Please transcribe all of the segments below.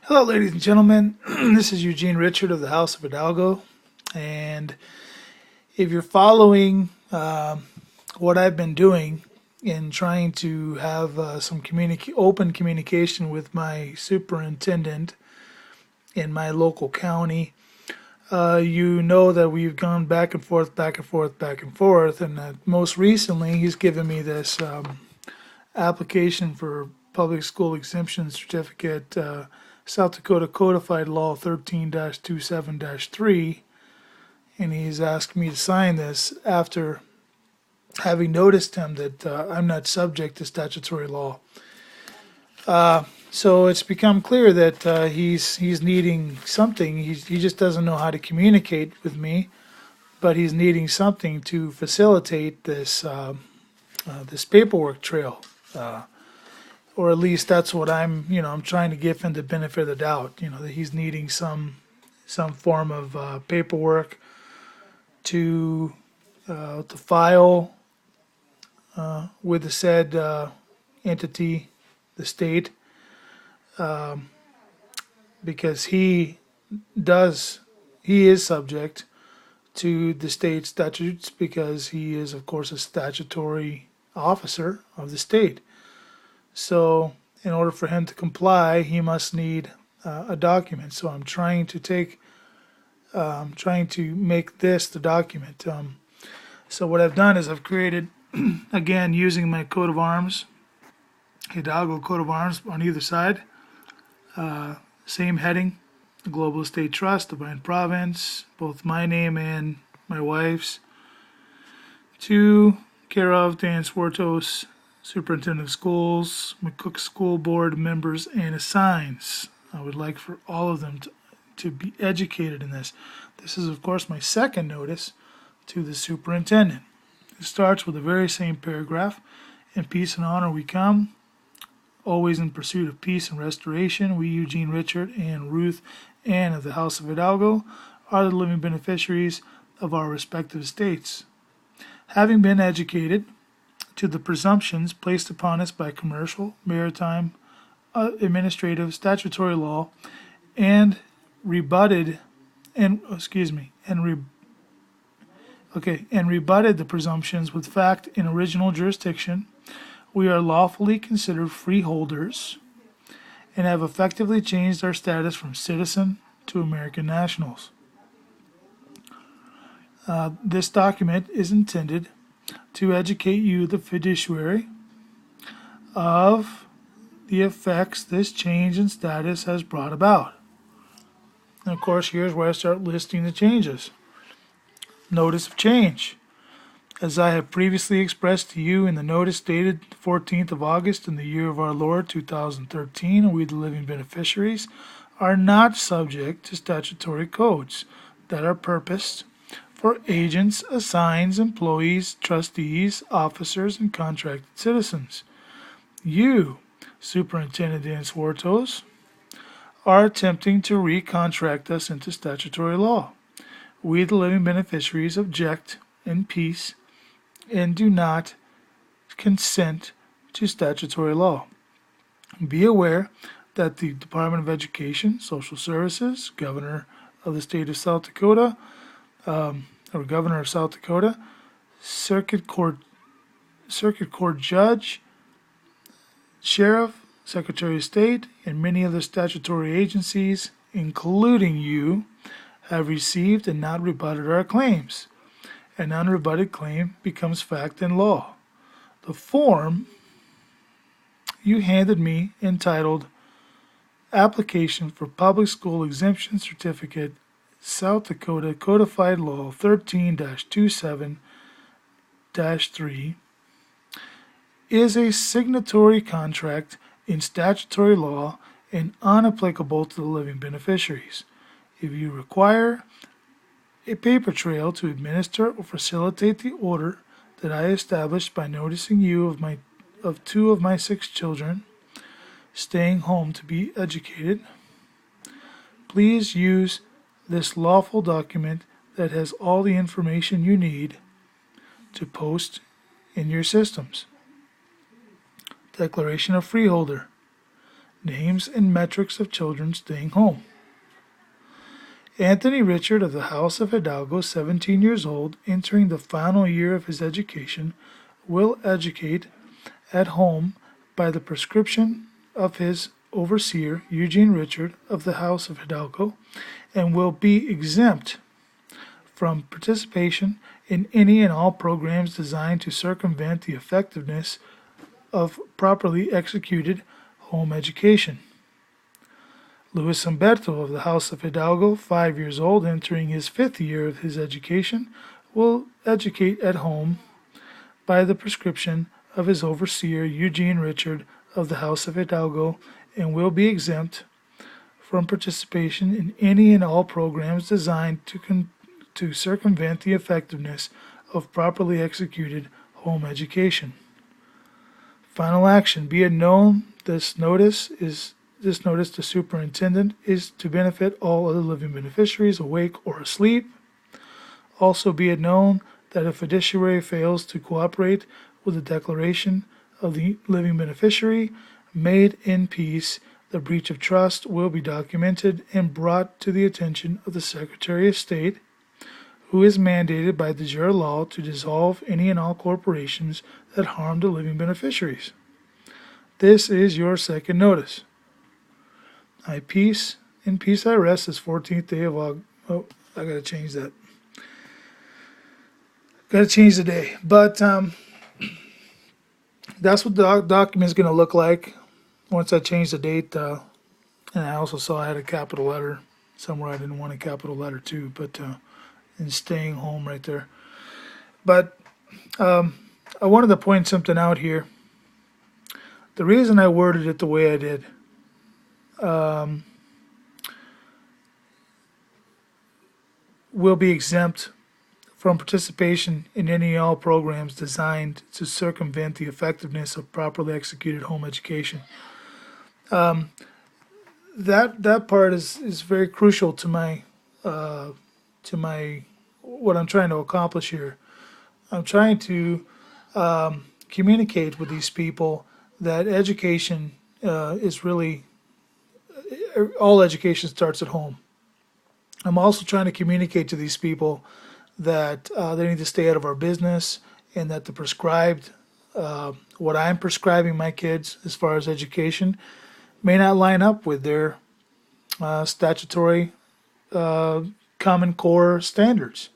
Hello, ladies and gentlemen. This is Eugene Richard of the House of Hidalgo. And if you're following what I've been doing in trying to have some open communication with my superintendent in my local county, you know that we've gone back and forth, back and forth, back and forth. And most recently, he's given me this application for public school exemption certificate, South Dakota Codified Law 13-27-3, and he's asked me to sign this after having noticed him that I'm not subject to statutory law. So it's become clear that he's needing something. He just doesn't know how to communicate with me, but he's needing something to facilitate this paperwork trail. Or at least that's what I'm trying to give him the benefit of the doubt, that he's needing some form of paperwork to file with the said entity, the state, because he is subject to the state statutes because he is, of course, a statutory officer of the state. So, in order for him to comply, he must need a document. So, I'm trying to make this the document. So, what I've done is I've created, again, using my coat of arms, Hidalgo coat of arms on either side, same heading, the Global Estate Trust, Divine Province, both my name and my wife's, to care of Dan Swartos, Superintendent of Schools, McCook School Board members, and assigns. I would like for all of them to be educated in this. This is, of course, my second notice to the superintendent. It starts with the very same paragraph. In peace and honor we come, always in pursuit of peace and restoration. We, Eugene Richard and Ruth Ann of the House of Hidalgo, are the living beneficiaries of our respective estates. Having been educated to the presumptions placed upon us by commercial, maritime, administrative, statutory law, and rebutted and rebutted the presumptions with fact in original jurisdiction, we are lawfully considered freeholders and have effectively changed our status from citizen to American nationals. This document is intended to educate you, the fiduciary, of the effects this change in status has brought about. And of course, here's where I start listing the changes. Notice of change. As I have previously expressed to you in the notice dated 14th of August in the year of our Lord 2013, we, the living beneficiaries, are not subject to statutory codes that are purposed for agents, assigns, employees, trustees, officers, and contracted citizens. You, Superintendent Dan Swartos, are attempting to recontract us into statutory law. We, the living beneficiaries, object in peace and do not consent to statutory law. Be aware that the Department of Education, Social Services, Governor of the State of South Dakota, or Governor of South Dakota, Circuit Court Judge, Sheriff, Secretary of State, and many other statutory agencies, including you, have received and not rebutted our claims. An unrebutted claim becomes fact and law. The form you handed me entitled Application for Public School Exemption Certificate, South Dakota Codified Law 13-27-3, is a signatory contract in statutory law and unapplicable to the living beneficiaries. If you require a paper trail to administer or facilitate the order that I established by noticing you of two of my 6 children staying home to be educated, please use this lawful document that has all the information you need to post in your systems. Declaration of Freeholder. names and metrics of children staying home. Anthony Richard of the House of Hidalgo, 17 years old, entering the final year of his education, will educate at home by the prescription of his overseer, Eugene Richard of the House of Hidalgo, and will be exempt from participation in any and all programs designed to circumvent the effectiveness of properly executed home education. Luis Humberto of the House of Hidalgo, 5 years old, entering his 5th year of his education, will educate at home by the prescription of his overseer, Eugene Richard of the House of Hidalgo, and will be exempt from participation in any and all programs designed to circumvent the effectiveness of properly executed home education. Final action. Be it known, this notice to Superintendent is to benefit all other living beneficiaries, awake or asleep. Also be it known that if fiduciary fails to cooperate with the declaration of the living beneficiary made in peace, the breach of trust will be documented and brought to the attention of the Secretary of State, who is mandated by de jure law to dissolve any and all corporations that harm the living beneficiaries. This is your second notice. In peace I rest this 14th day of August. Oh, I gotta change that. Gotta change the day. But that's what the document is going to look like once I change the date. And I also saw I had a capital letter somewhere. I didn't want a capital letter too, but and staying home right there. But I wanted to point something out here. The reason I worded it the way I did, will be exempt from participation in any and all programs designed to circumvent the effectiveness of properly executed home education. That part is very crucial to my what I'm trying to accomplish here. I'm trying to communicate with these people that education is really all education starts at home. I'm also trying to communicate to these people that they need to stay out of our business, and that the prescribed, what I'm prescribing my kids as far as education, may not line up with their statutory Common Core standards.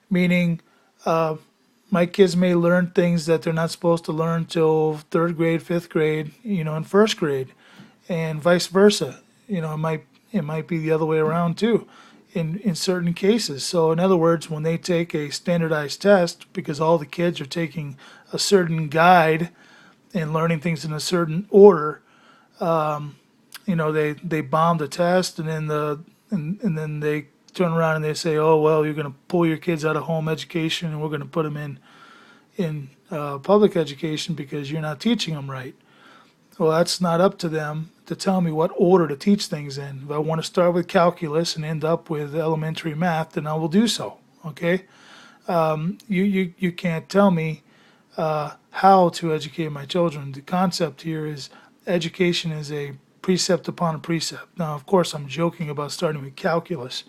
Meaning, my kids may learn things that they're not supposed to learn till 3rd grade, 5th grade, and 1st grade, and vice versa. It might be the other way around too. In certain cases. So in other words, when they take a standardized test, because all the kids are taking a certain guide and learning things in a certain order, they bomb the test, and then they turn around and they say, oh well, you're going to pull your kids out of home education and we're going to put them in public education because you're not teaching them right. Well, that's not up to them to tell me what order to teach things in. If I want to start with calculus and end up with elementary math, then I will do so. Okay, you can't tell me how to educate my children. The concept here is education is a precept upon a precept. Now, of course, I'm joking about starting with calculus,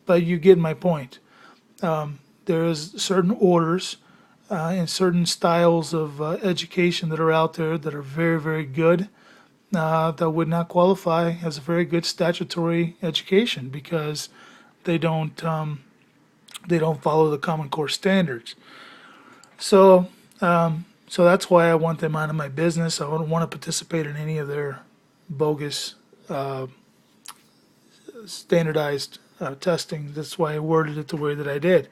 but you get my point. There is certain orders and certain styles of education that are out there that are very, very good, that would not qualify as a very good statutory education because they don't follow the Common Core standards. So that's why I want them out of my business. I don't want to participate in any of their bogus standardized testing. That's why I worded it the way that I did.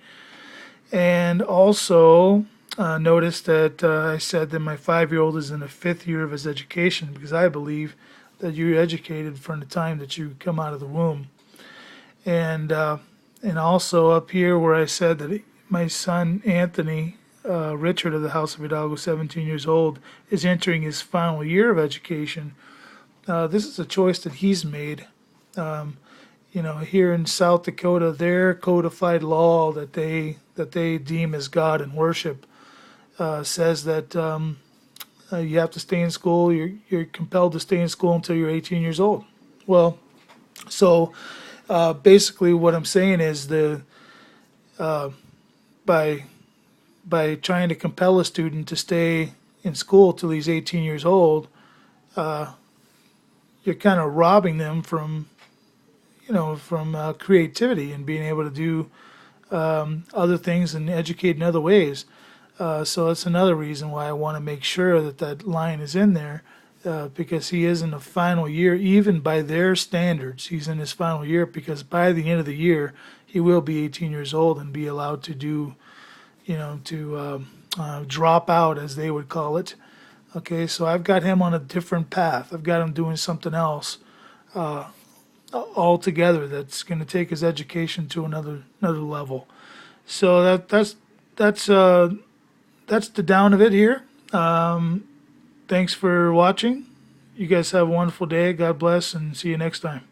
And also notice that I said that my 5-year-old is in the 5th year of his education, because I believe that you're educated from the time that you come out of the womb. And also up here where I said that my son Anthony Richard of the House of Hidalgo, 17 years old, is entering his final year of education. This is a choice that he's made. Here in South Dakota, their codified law that they deem as God and worship says that You have to stay in school. You're compelled to stay in school until you're 18 years old. Well, so basically, what I'm saying is by by trying to compel a student to stay in school till he's 18 years old, you're kind of robbing them from creativity and being able to do other things and educate in other ways. So that's another reason why I want to make sure that that line is in there, because he is in the final year, even by their standards, he's in his final year, because by the end of the year, he will be 18 years old and be allowed to do, drop out, as they would call it. Okay, so I've got him on a different path. I've got him doing something else altogether that's going to take his education to another level. So that's the down of it here. Thanks for watching. You guys have a wonderful day. God bless, and see you next time.